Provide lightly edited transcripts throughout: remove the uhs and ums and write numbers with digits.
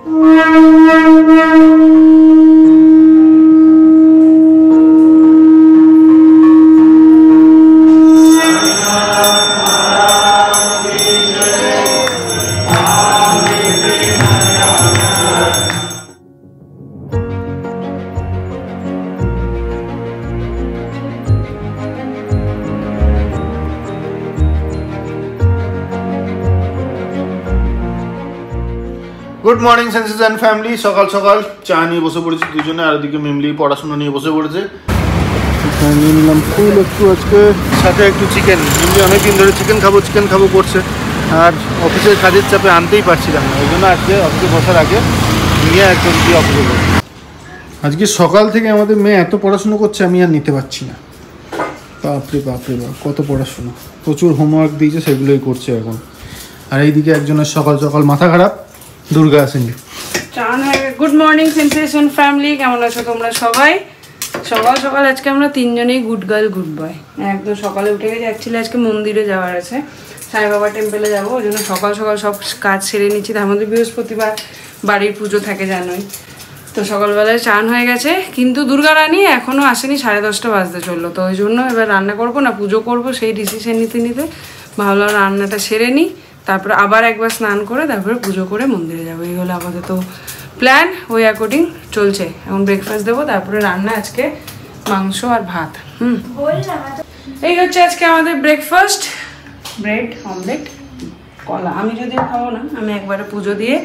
Good morning senses and family. সকাল সকাল চা নিয়ে বসে পড়েছি দুজনে, আর ওদিকে মেমলি পড়াশোনা নিয়ে বসে পড়েছে। নিয়ে নিলাম ফুল একটু, আজকে সাথে একটু চিকেন। মেমলি অনেকদিন ধরে চিকেন খাবো করছে, আর অফিসের কাজের চাপে আনতেই পারছিলাম না, ওই জন্য আজকে অফিসে বসার আগে নিয়ে একদম দিয়ে অফিসে বসে। আজকে সকাল থেকে আমাদের মেয়ে এত পড়াশুনো করছে, আমি আর নিতে পারছি না। বাপরে বাপ কত পড়াশুনো, প্রচুর হোমওয়ার্ক দিয়েছে, সেগুলোই করছে এখন। আর এইদিকে একজনের সকাল সকাল মাথা খারাপ, দুর্গা আসেনি। গুড মর্নিং সেন্সেশন ফ্যামিলি, কেমন আছো তোমরা সবাই? সকাল সকাল আজকে আমরা তিনজনেই গুড গার্ল গুড বয়, একদম সকালে উঠে গেছি। অ্যাকচুয়ালি আজকে মন্দিরে যাওয়ার আছে, সাই বাবা টেম্পলে যাবো, ওই জন্য সকাল সকাল সব কাজ সেরে নিচ্ছি। তার মধ্যে বৃহস্পতিবার বাড়ির পুজো থাকে জানোই, তো সকালবেলায় চান হয়ে গেছে, কিন্তু দুর্গা রানী এখনও আসেনি, 10:30 বাজতে চললো। তো ওই জন্য এবার রান্না করবো না পুজো করব, সেই ডিসিশন নিতে ভাবলাম রান্নাটা সেরে নিই, তারপরে আবার একবার স্নান করে তারপরে পুজো করে মন্দিরে যাবো। এই হলো আপাতত প্ল্যান, ওই অ্যাকর্ডিং চলছে। এখন ব্রেকফাস্ট দেবো, তারপরে রান্না আজকে মাংস আর ভাত। এই হচ্ছে আজকে আমাদের ব্রেকফাস্ট, ব্রেড অমলেট কলা। আমি যদিও খাবো না, আমি একবারে পুজো দিয়ে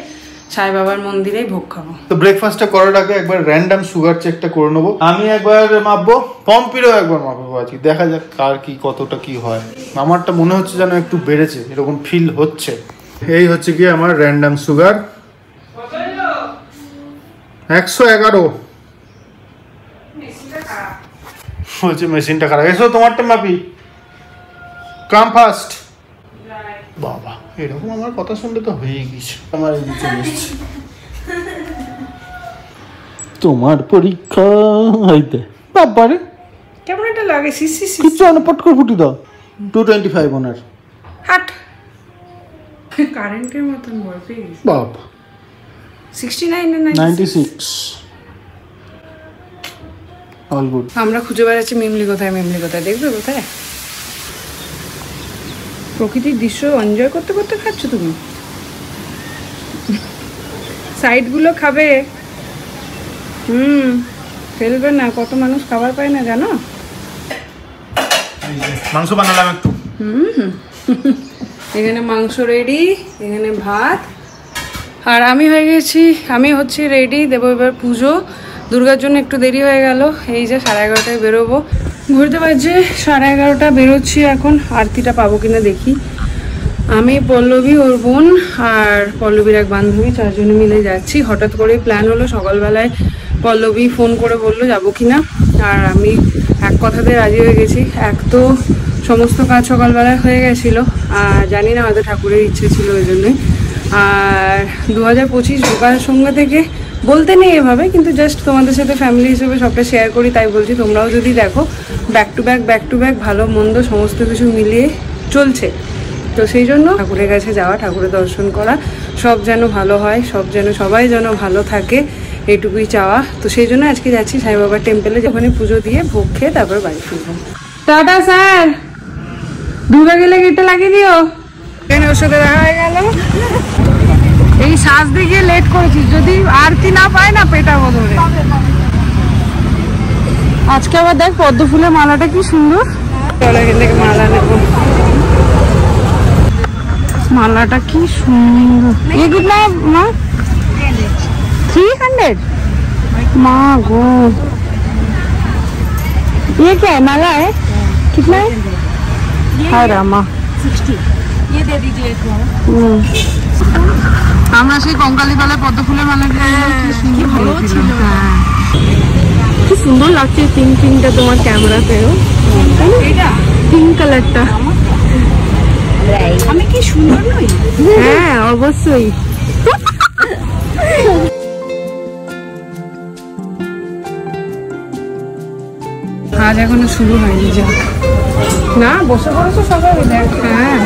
সাই বাবার মন্দিরেই ভোগ খাবো। তো ব্রেকফাস্টটা করার আগে একবার র্যান্ডম সুগার চেকটা করে নেবো। আমি একবার মাপবো, পম্পিরও একবার মাপবো আজকে, দেখা যাক কার কি কতটা কি হয়। আমারটা মনে হচ্ছে যেন একটু বেড়েছে, এরকম ফিল হচ্ছে। এই হচ্ছে কি আমার র্যান্ডম সুগার 111 হচ্ছে। মেশিনটা খারাপ, এসো তোমারটা মাপি, কাম ফাস্ট। বাবা এরকম আমার কথা শুনলে তো হয়ে গেছে, আমার চলে এসছে। তোমার পরীক্ষা হইতে বাবারে কেমন একটা লাগে, কিছু পট করে ফুটি দাও। 225 ওনার হাট কারেন্টের মতন বল প্লিজ। বাবা 69 না 96 অল গুড। আমরা খুঁজে বেড়াচ্ছি মিমলি কোথায়, দেখবে কোথায়? প্রকৃতির দৃশ্য এনজয় করতে করতে খাচ্ছ তুমি, সাইডগুলো খাবে, ফেলবে না। কত মানুষ খাবার পায় না জানো। মাংস বানালাম একটু, এখানে মাংস রেডি, এখানে ভাত, আর আমি হচ্ছে রেডি, দেবো এবার পুজো। দুর্গার জন্য একটু দেরি হয়ে গেল, এই যে 11:30টায় বেরোবো, ঘুরতে পারছে 11:30 বেরোচ্ছি এখন। আরতিটা পাবো কিনা দেখি। আমি পল্লবী, ওর বোন আর পল্লবীর এক বান্ধবী, 4 জনে মিলে যাচ্ছি। হঠাৎ করেই প্ল্যান হলো, সকালবেলায় পল্লবী ফোন করে বললো যাবো কিনা, আর আমি এক কথাতে রাজি হয়ে গেছি। এক তো সমস্ত কাজ সকালবেলায় হয়ে গেছিলো, আর জানি না হয়তো ঠাকুরের ইচ্ছে ছিল ওই জন্যই। আর 2025 ঢোকার সঙ্গে থেকে বলতে নেই এভাবে, কিন্তু জাস্ট তোমাদের সাথে ফ্যামিলি হিসেবে সবটা শেয়ার করি, তাই বলছি। তোমরাও যদি দেখো, ব্যাক টু ব্যাক ভালো মন্দ সমস্ত কিছু মিলিয়ে চলছে। তো সেই জন্য ঠাকুরের কাছে যাওয়া, ঠাকুরের দর্শন করা, সব যেন ভালো হয়, সবাই যেন ভালো থাকে, এইটুকুই চাওয়া। তো সেই জন্য আজকে যাচ্ছি সাই বাবার টেম্পলে, ওখানে পুজো দিয়ে ভোগ খেয়ে তারপর বাড়ি ফিরবো। টাটা স্যার, দুর্গা গেলে গেটটা লাগিয়ে দিও। এখানে ওর সাথে দেখা হয়ে গেল। এই সাজ দিয়ে লেট করেছিস, যদি আরতি না পায় না পেটাবো ধরে। আজকে আবার দেখ পদ্ম ফুলের মালাটা কি সুন্দর, চলো এখান থেকে মালা নেবো। মালাটা কি সুন্দর, ये कितना है माँ? 300 माँ गो। ये क्या है, माला है? कितना है? हाय रामा 60, ये दे दीजिए। আমরা সেই কঙ্কালী তলায় পদ্ম ফুলের মালা, কি সুন্দর লাগছে পিঙ্কটা তোমার ক্যামেরাতেও, পিঙ্ক কালারটা। আমি কি সুন্দর নই? হ্যাঁ অবশ্যই। কাজ এখনো শুরু হয়নি, যা না বসে পড়েছো সবাই, দেখ। হ্যাঁ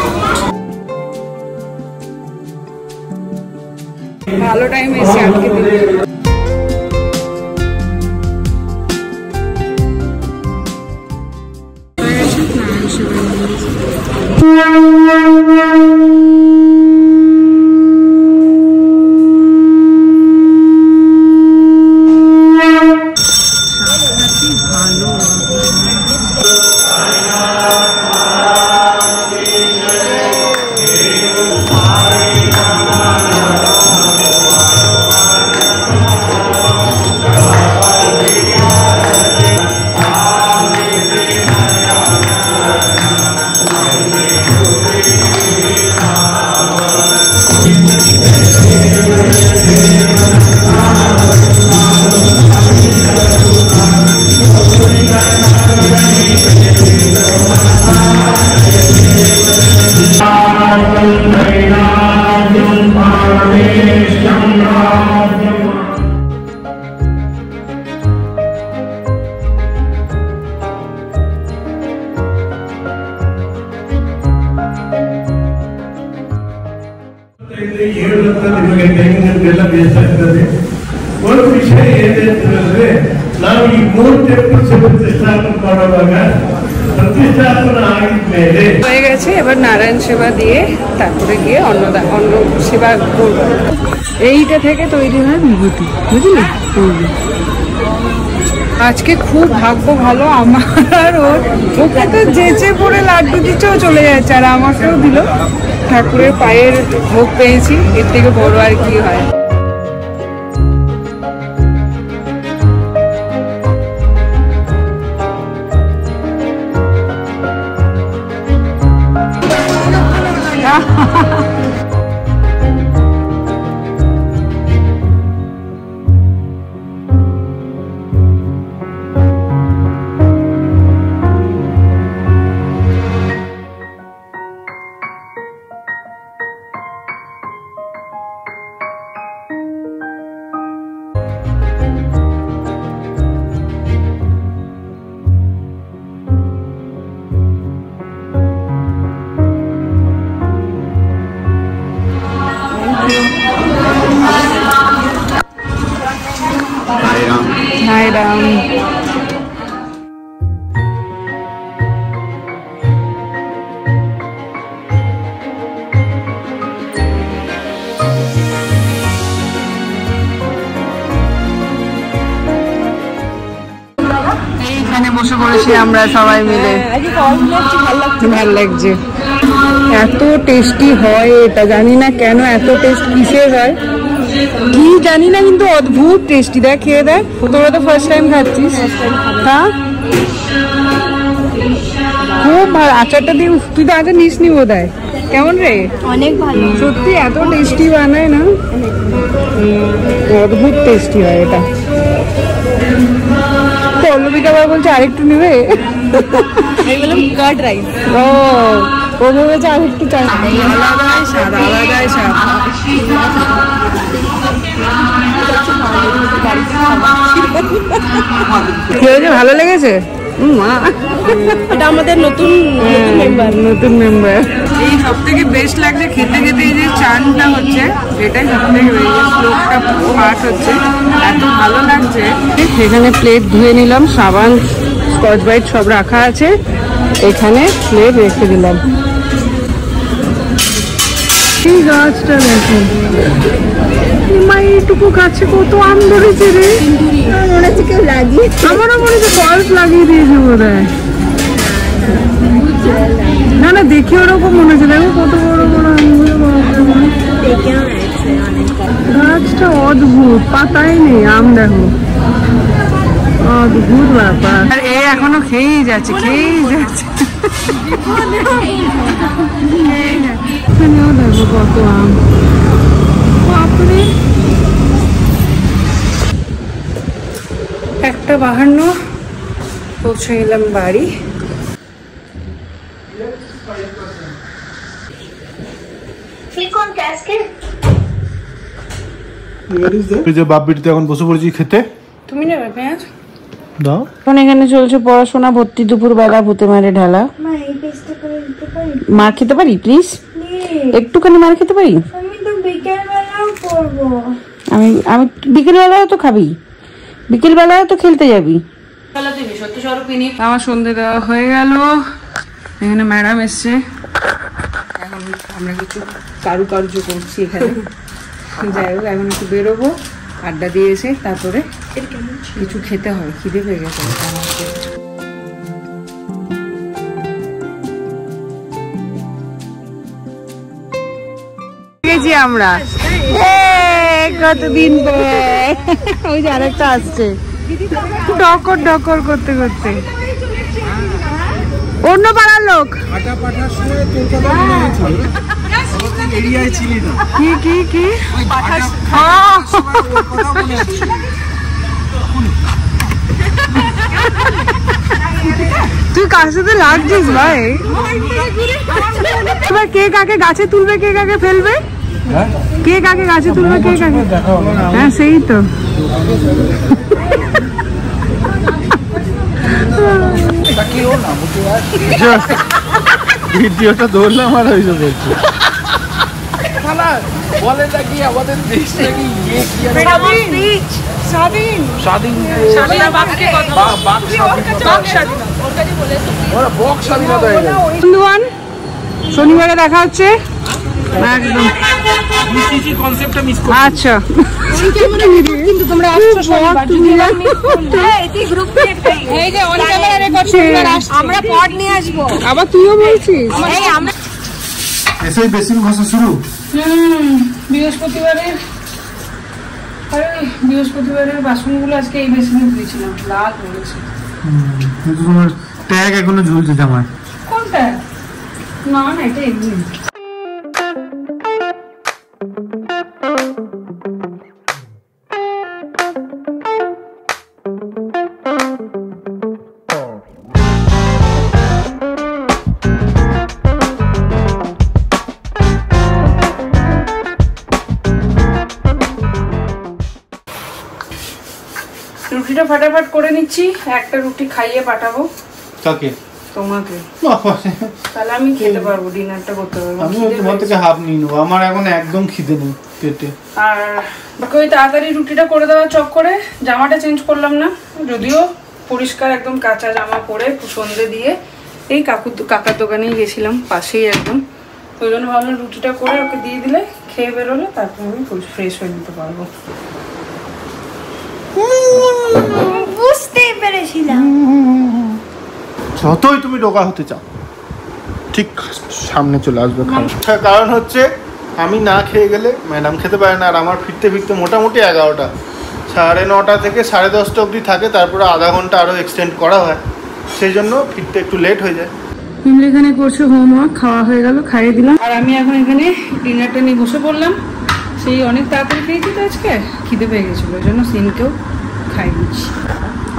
ভালো টাইম এসে আজকে দিন। ಒಂದು ವಿಷಯ ಏನೆಂತಂದ್ರೆ ನಾವು ಈ 3 ಟೆಂಪಲ್ಸ್ ಪ್ರತಿಷ್ಠಾಪನೆ ಮಾಡುವಾಗ প্রতিষ্ঠাপনা ಆಗಿದ್ಮೇಲೆ হয়ে গেছে। এবার নারায়ণ সেবা দিয়ে তারপরে গিয়ে অন্ন সেবা করবো। এইটা থেকে তৈরি হয় বিভূতি, বুঝলি? আজকে খুব ভাগ্য ভালো আমার আর ওর। ওকে তো যেচে পড়ে লাড্ডু দিচ্ছেও চলে যাচ্ছে, আর আমাকেও দিল। ঠাকুরের পায়ের ভোগ পেয়েছি, এর থেকে বড় আর কি হয়। Hi Ram. এইখানে বসে পড়েছি আমরা সবাই মিলে, ভালো লাগছে। এত টেস্টি হয় এটা, জানি না কেন এত টেস্ট কিসের হয় কি জানি না, কিন্তু অদ্ভুত টেস্টি। দেখ খেয়ে দেখ, তোরা তো ফার্স্ট টাইম খাচ্ছিস। হ্যাঁ খুব ভালো। আচারটা দিয়ে তুই তো আগে নিস নি বোধ হয়। কেমন রে? অনেক ভালো, সত্যি এত টেস্টি বানায় না, অদ্ভুত টেস্টি হয় এটা। পল্লবীটা আবার বলছে আরেকটু নেবে। Card rice. ও ভেবেছে আরেকটু চাই। আলাদাই স্বাদ, আলাদাই স্বাদ। ভালো লেগেছে? এটা আমাদের নতুন মেম্বার। এই সব থেকে বেস্ট লাগছে খেতে খেতে এই যে চানটা হচ্ছে, এটাই সব থেকে শ্লোকটা পাঠ হচ্ছে, এত ভালো লাগছে। এখানে প্লেট ধুয়ে নিলাম, সাবান স্কচ ব্রাইট সব রাখা আছে, এখানে প্লেট রেখে দিলাম। এই গাছটা দেখো, এইটুকু গাছে কত আম ধরেছে রে। মনে হচ্ছে কেউ লাগিয়ে, আমারও মনে হচ্ছে গল্প লাগিয়ে দিয়েছে বোধ হয়। না না দেখে ওরকম মনে হচ্ছে, দেখো কত বড় বড় আমগুলো। গাছটা অদ্ভুত, পাতাই নেই, আম দেখো, অদ্ভুত ব্যাপার। আর এ এখনো খেয়েই যাচ্ছে, খেয়েই যাচ্ছে। এখানেও দেখো কত আম, বাপরে। 1:52 পৌঁছে গেলাম বাড়ি। বাপ বেটিতে এখন বসে পড়েছি খেতে। তুমি নেবে পেঁয়াজ? দাও। এখন এখানে চলছে পড়াশোনা, ভর্তি দুপুর বেলা ভূতে মারে ঢালা। মার খেতে পারি প্লিজ? একটুখানি মার খেতে পারি? বিকেলবেলাও করবো। আমি বিকেলবেলাও তো খাবি, বিকেলবেলাও তো খেলতে যাবি। আমার সন্ধে দেওয়া হয়ে গেল, এখানে ম্যাডাম এসছে, এখন আমরা কিছু কারুকার্য করছি এখানে। যাই হোক, এখন একটু বেরোবো, আড্ডা দিয়ে এসে তারপরে কিছু খেতে হবে, খিদে পেয়ে গেছে। আমরা কতদিন পরে ওই যে আরেকটা আসছে ডকর ডকর করতে করতে, অন্য পাড়ার লোক। কি কি কি তুই কার সাথে লাগছিস ভাই? এবার কে কাকে গাছে তুলবে, কে কাকে ফেলবে, কে কাকে গাছে তুলবে, কে কাকে, হ্যাঁ সেই তো। ভিডিওটা ধরলাম আর হয়েছে বলছি শনিবারে দেখা হচ্ছে। আচ্ছা আবার তুইও বলছিস এসেই বেসিন ঘষা শুরু। বৃহস্পতিবারের বাসনগুলো আজকে এই বেসিনে ধুয়েছিলাম, লাল হয়েছে। কিন্তু তোমার ট্যাগ এখনো ঝুলছে জামায়। কোনটা? না না, এটা এমনি। রুটিটা ফাটাফাট করে নিচ্ছি, একটা রুটি খাইয়ে পাঠাবো। কাকে? তোমাকে। তাহলে আমি খেতে পারবো, ডিনারটা করতে পারবো। আমি তোমার থেকে হাফ নিয়ে নেবো, আমার এখন একদম খিদে নেই পেটে। আর বাকি ওই তাড়াতাড়ি রুটিটা করে দেওয়া চক করে। জামাটা চেঞ্জ করলাম না, যদিও পরিষ্কার একদম কাঁচা জামা পরে সন্ধে দিয়ে এই কাকার দোকানেই গেছিলাম, পাশেই একদম। ওই জন্য ভাবলাম রুটিটা করে ওকে দিয়ে দিলে খেয়ে বেরোলে তারপর আমি ফ্রেশ হয়ে নিতে পারবো। বুঝতেই পেরেছিলাম। যতই তুমি ডোকা হতে চাও ঠিক সামনে চলে আসবে খাওয়া। কারণ হচ্ছে আমি না খেয়ে গেলে ম্যাডাম খেতে পারে না, আর আমার ফিরতে ফিরতে মোটামুটি 11টা, 9:30 থেকে 10:30 অবধি থাকে, তারপরে আধা ঘন্টা আরও এক্সটেন্ড করা হয়, সেই জন্য ফিরতে একটু লেট হয়ে যায়। মিমলি এখানে করছে হোমওয়ার্ক, খাওয়া হয়ে গেল, খাইয়ে দিলাম। আর আমি এখন এখানে ডিনারটা নিয়ে বসে পড়লাম। সেই অনেক তাড়াতাড়ি খেয়েছি তো আজকে, খিদে পেয়ে গেছিলো, ওই জন্য সিনকেও খাই দিচ্ছি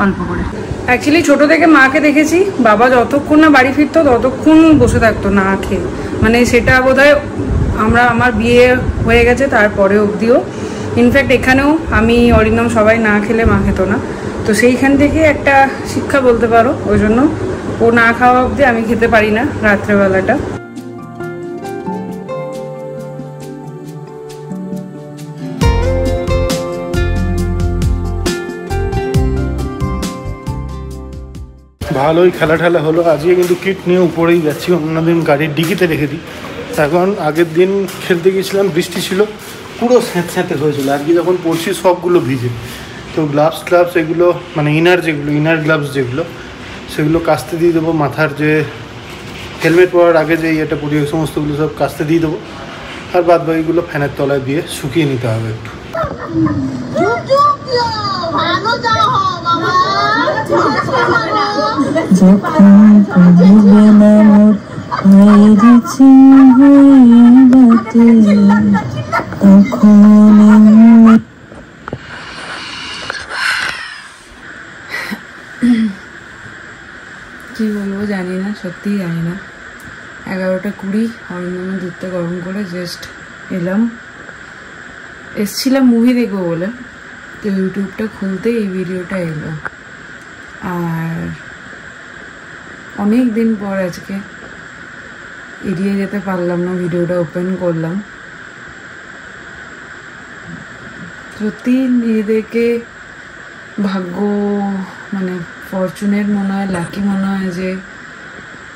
অল্প করে। অ্যাকচুয়ালি ছোটো থেকে মাকে দেখেছি, বাবা যতক্ষণ না বাড়ি ফিরতো ততক্ষণ বসে থাকতো না খেয়ে, মানে সেটা বোধহয় আমার বিয়ে হয়ে গেছে তারপরে অবধিও। ইনফ্যাক্ট এখানেও আমি অরিন্দম সবাই না খেলে মা খেত না, তো সেইখান থেকে একটা শিক্ষা বলতে পারো। ওই জন্য ও না খাওয়া অবধি আমি খেতে পারি না রাত্রেবেলাটা। ভালোই খেলা ঠেলা হলো আজকে, কিন্তু কিট নিয়ে উপরেই যাচ্ছি, অন্যদিন গাড়ির ডিকিতে রেখে দিই। এখন আগের দিন খেলতে গিয়েছিলাম, বৃষ্টি ছিল, পুরো স্যাঁতে হয়েছিল। আজকে যখন পড়ছি সবগুলো ভিজে, তো গ্লাভস এগুলো মানে ইনার গ্লাভস যেগুলো সেগুলো কাচতে দিয়ে দেবো। মাথার যে হেলমেট পরার আগে যে এটা পরি ওই সমস্তগুলো সব কাচতে দিয়ে দেবো, আর বাদ বাকিগুলো ফ্যানের তলায় দিয়ে শুকিয়ে নিতে হবে একটু। কি বলবো জানি না, সত্যিই জানি না। 11:20 অরিন্দমের দুধটা গরম করে জাস্ট এসছিলাম মুভি দেখবো বলে, তো ইউটিউবটা খুলতে এই ভিডিওটা এলো। আর অনেক দিন পর আজকে এড়িয়ে যেতে পারলাম না, ভিডিওটা ওপেন করলাম। সত্যি নিজেদেরকে ভাগ্য মানে ফরচুনের মনে হয়, লাকি মনে হয় যে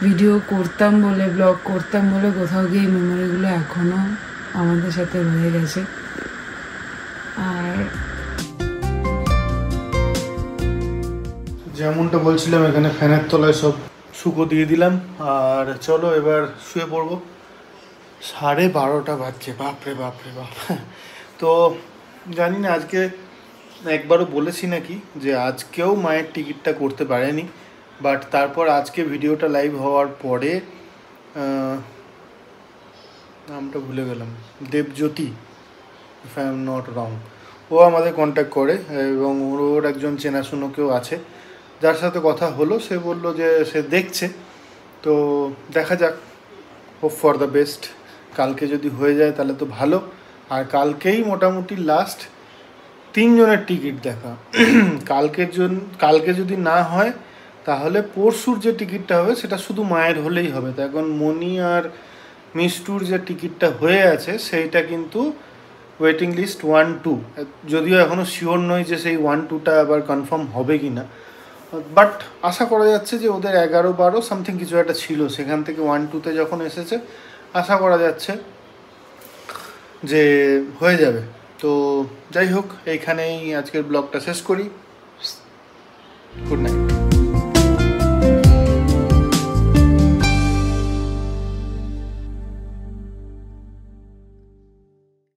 ভিডিও করতাম বলে, ব্লগ করতাম বলে কোথাও গিয়ে মেমোরিগুলো এখনও আমাদের সাথে রয়ে গেছে। আর যেমনটা বলছিলাম এখানে ফ্যানের তলায় সব শুকো দিয়ে দিলাম, আর চলো এবার শুয়ে পড়বো। 12:30 বাজছে, বাপরে বাপরে বাপ। তো জানি না আজকে একবারও বলেছি নাকি যে আজকেও মায়ের টিকিটটা করতে পারেনি, বাট তারপর আজকে ভিডিওটা লাইভ হওয়ার পরে নামটা ভুলে গেলাম, Debjyoti, if I am not wrong, ও আমাদের কন্ট্যাক্ট করে এবং ওর একজন চেনাশুনো কেউ আছে যার সাথে কথা হলো। সে বলল যে সে দেখছে, তো দেখা যাক, হোপ ফর দ্য বেস্ট। কালকে যদি হয়ে যায় তাহলে তো ভালো। আর কালকেই মোটামুটি লাস্ট 3 জনের টিকিট দেখা। কালকে যদি না হয় তাহলে পরশুর যে টিকিটটা হবে সেটা শুধু মায়ের হলেই হবে। তো এখন মনি আর মিষ্টুর যে টিকিটটা হয়ে আছে সেইটা কিন্তু ওয়েটিং লিস্ট 1-2, যদিও এখনও শিওর নয় যে সেই 1-2টা আবার কনফার্ম হবে কি না, বাট আশা করা যাচ্ছে যে ওদের 11-12 সামথিং কিছু একটা ছিল, সেখান থেকে 1-2তে যখন এসেছে আশা করা যাচ্ছে যে হয়ে যাবে। তো যাই হোক, এইখানেই আজকের ব্লগটা শেষ করি। Good night.